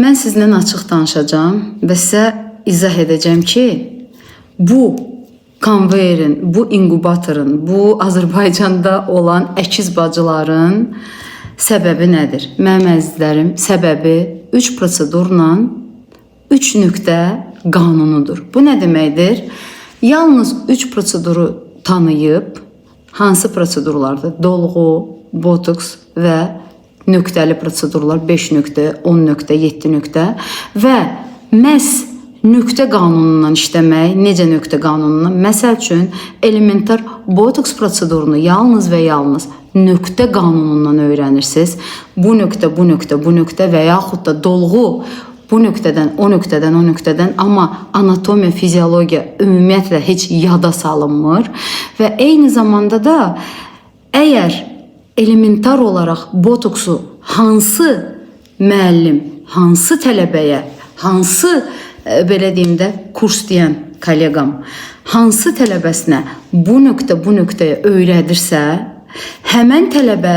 Mən sizinlə açıq danışacağım və sizə izah edəcəm ki, bu konveyerin, bu inkubatorun, bu Azərbaycanda olan əkiz bacıların səbəbi nədir? Mənim əzizlərim, səbəbi 3 prosedurla 3 nöqtə qanunudur. Bu nə deməkdir? Yalnız 3 proseduru tanıyıb, hansı prosedurlardır? Dolğu, botoks və nöqtəli prosedurlar 5 nöqtə, 10 nöqtə, 7 nöqtə və məhz nöqtə qanunundan işləmək. Necə nöqtə qanunundan? Məsəl üçün, elementar botoks prosedurunu yalnız və yalnız nöqtə qanunundan öyrənirsiniz. Bu nöqtə, bu nöqtə, bu nöqtə və yaxud da dolğu bu nöqtədən, o nöqtədən, o nöqtədən, amma anatomiya, fiziologiya ümumiyyətlə heç yada salınmır və eyni zamanda da əgər elementar olaraq botoksu hansı müəllim, hansı tələbəyə, hansı belə deyim də kurs deyən kolleqam, hansı tələbəsinə bu nöqtəyə öyrədirsə, həmən tələbə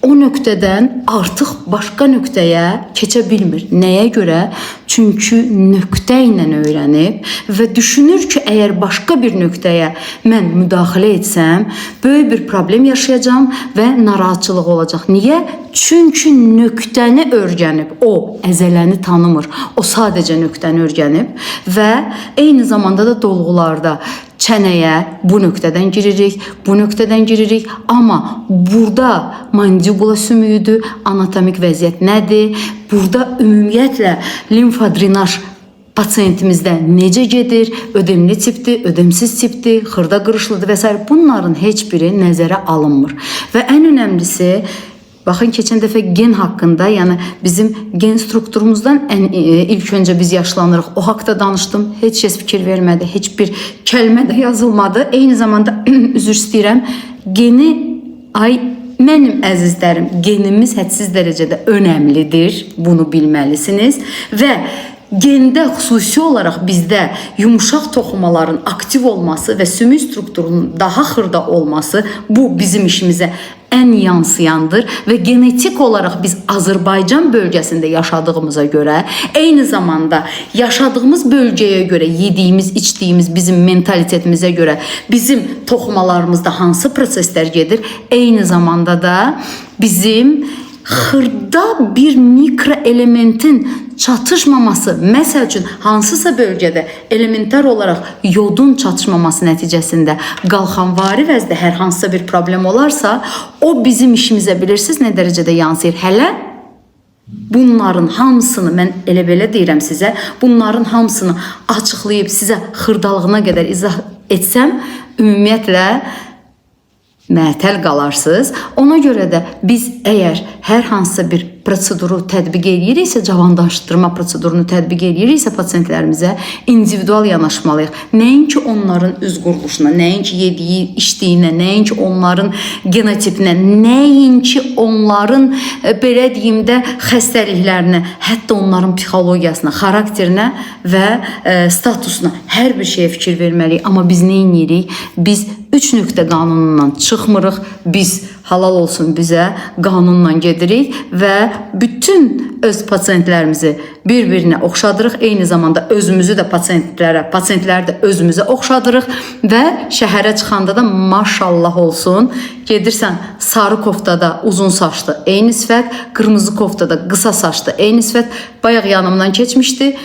o nöqtədən artıq başqa nöqtəyə keçə bilmir. Nəyə görə? Çünki nöqtə ilə öyrənib və düşünür ki, əgər başqa bir nöqtəyə mən müdaxilə etsəm, böyük bir problem yaşayacağam və narahatçılıq olacaq. Niyə? Çünki nöqtəni öyrənib. O əzələni tanımır. O sadəcə nöqtəni öyrənib və eyni zamanda da dolğularda çənəyə bu nöqtədən giririk, bu nöqtədən giririk. Amma burada mandibula sümüyüdür, anatomik vəziyyət nədir? Burada ümumiyyətlə limfadrenaj pasiyentimizdə necə gedir? Ödemli tipdir, ödemsiz tipdir, xırda qırışlıdır və s. Bunların heç biri nəzərə alınmır. Və ən önəmlisi, baxın, keçən dəfə gen haqqında, yəni bizim gen strukturumuzdan ilk öncə biz yaşlanırıq. O haqda danışdım. Heç kəs fikir vermədi. Heç bir kəlmə də yazılmadı. Eyni zamanda üzr istəyirəm. Geni, mənim əzizlərim, genimiz hədsiz dərəcədə önəmlidir. Bunu bilməlisiniz və gende xüsusi olaraq bizdə yumuşaq toxumaların aktiv olması və sümük strukturunun daha xırda olması bu bizim işimizə ən yansıyandır və genetik olaraq biz Azərbaycan bölgəsində yaşadığımıza görə, eyni zamanda yaşadığımız bölgəyə görə, yediyimiz, içdiyimiz bizim mentalitetimizə görə bizim toxumalarımızda hansı proseslər gedir, eyni zamanda da bizim xırda bir mikro elementin çatışmaması, məsəl üçün hansısa bölgədə elementar olaraq yodun çatışmaması nəticəsində qalxanvari vəzdə hər hansısa bir problem olarsa, o bizim işimizə bilirsiniz nə dərəcədə yansıyır. Hələ bunların hamısını, mən elə-belə deyirəm sizə, bunların hamısını açıqlayıb sizə xırdalığına qədər izah etsəm, ümumiyyətlə məətəl qalarsınız. Ona görə də biz əgər hər hansısa bir proseduru tətbiq ediriksə, cavanlaşdırma prosedurunu tətbiq ediriksə pasiyentlərimizə individual yanaşmalıyıq. Nəinki onların üz quruluşuna, nəinki yediyi, içdiyinə, nəinki onların genotipinə, nəinki onların belə deyim də xəstəliklərinə, hətta onların psixologiyasına, xarakterinə və statusuna, hər bir şeyə fikir verməliyik. Amma biz nə edirik? Biz 3 nöqtə qanunundan çıxmırıq. Biz halal olsun bizə qanunla gedirik və bütün öz pasiyentlərimizi bir-birinə oxşadırıq. Eyni zamanda özümüzü də pasiyentləri də özümüzə oxşadırıq və şəhərə çıxanda da maşallah olsun, gedirsən sarı koftada uzun saçlı eyni sifət, qırmızı koftada qısa saçlı eyni sifət. Bayaq yanımdan keçmişdi.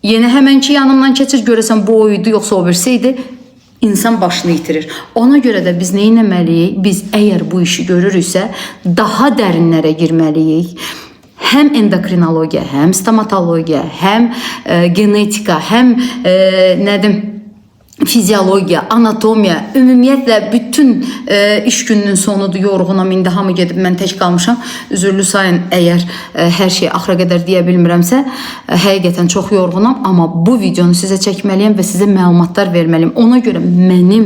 Yenə həmənki yanımdan keçir, görəsən bu oydu yoxsa o birisi idi. İnsan başını itirir. Ona görə də biz nə etməliyik? Biz əgər bu işi görürüksə, daha dərinlərə girməliyik. Həm endokrinologiya, həm stomatologiya, həm genetika, həm fiziologiya, anatomiya, ümumiyyətlə bütün iş gününün sonudur, yorğunam, indi hamı gedib, mən tək qalmışam. Üzürlü sayın, əgər hər şeyi axıra qədər deyə bilmirəmsə, həqiqətən çox yorğunam, amma bu videonu sizə çəkməliyəm və sizə məlumatlar verməliyim. Ona görə mənim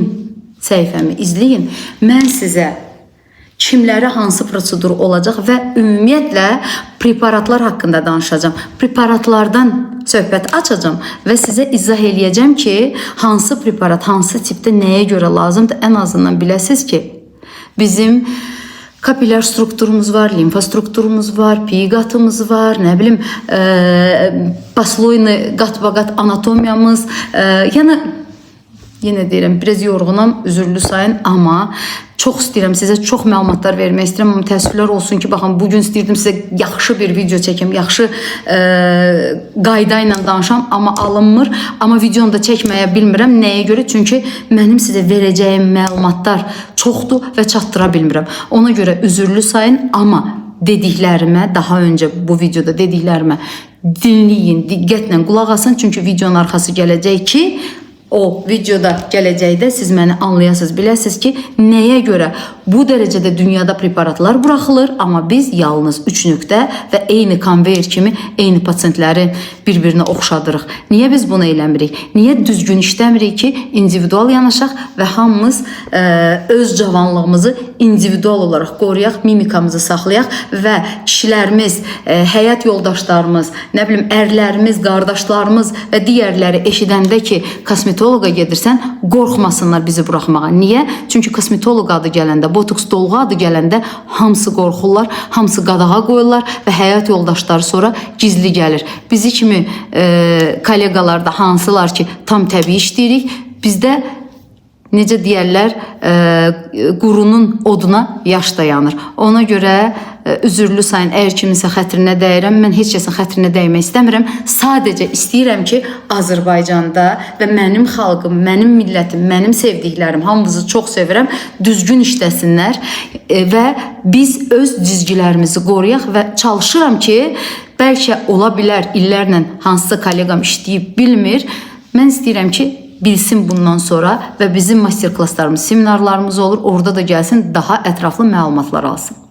səhifəmi izləyin, mən sizə kimlərə hansı prosedur olacaq və ümumiyyətlə preparatlar haqqında danışacağım. Preparatlardan söhbət açacağım və sizə izah eləyəcəm ki, hansı preparat, hansı tipdə nəyə görə lazımdır. Ən azından biləsiniz ki, bizim kapilyar strukturumuz var, limfa strukturumuz var, pi qatımız var, nə bilim, basloyni qat-baqat anatomiyamız, yəni yenə deyirəm, biraz yorğunam, üzürlü sayın, amma çox istəyirəm sizə çox məlumatlar vermək istəyirəm, amma təəssüflər olsun ki, baxın, bugün istəyirdim sizə yaxşı bir video çəkim, yaxşı qayda ilə danışam, amma alınmır, amma videonu da çəkməyə bilmirəm. Nəyə görə? Çünki mənim sizə verəcəyim məlumatlar çoxdur və çatdıra bilmirəm. Ona görə üzürlü sayın, amma dediklərimə, daha öncə bu videoda dediklərimə dinləyin, diqqətlə qulaq asın, çünki videonun arxası gələcək ki, o videoda gələcəkdə siz məni anlayasınız, biləsiniz ki, nəyə görə bu dərəcədə dünyada preparatlar buraxılır, amma biz yalnız 3 nöqtə və eyni konveyer kimi eyni pasientləri bir-birinə oxşadırıq. Niyə biz bunu eləmirik? Niyə düzgün işləmirik ki, individual yanaşaq və hamımız öz cavanlığımızı individual olaraq qoruyaq, mimikamızı saxlayaq və kişilərimiz, həyat yoldaşlarımız, nə bilim, ərlərimiz, qardaşlarımız və digərləri eşidəndə ki, kosmetoloqa gedirsən, qorxmasınlar bizi buraxmağa. Niyə? Çünki kosmetoloq adı gələndə, botoks dolğu adı gələndə hamısı qorxurlar, hamısı qadağa qoyurlar və həyat yoldaşları sonra gizli gəlir. Bizi kimi kolleqalarda hansılar ki, tam təbii işləyirik, bizdə necə deyərlər, qurunun oduna yaş dayanır. Ona görə üzürlü sayın, əgər kiminsə xətrinə dəyirəm, mən heç kəsin xətrinə dəymək istəmirəm. Sadəcə istəyirəm ki, Azərbaycanda və mənim xalqım, mənim millətim, mənim sevdiklərim, hamınızı çox sevirəm, düzgün işləsinlər və biz öz cizgilərimizi qoruyaq və çalışıram ki, bəlkə ola bilər illərlə hansısa kolleqam işləyib bilmir. Mən istəyirəm ki, bilsin bundan sonra və bizim master klasslarımız, seminarlarımız olur, orada da gəlsin, daha ətraflı məlumatlar alsın.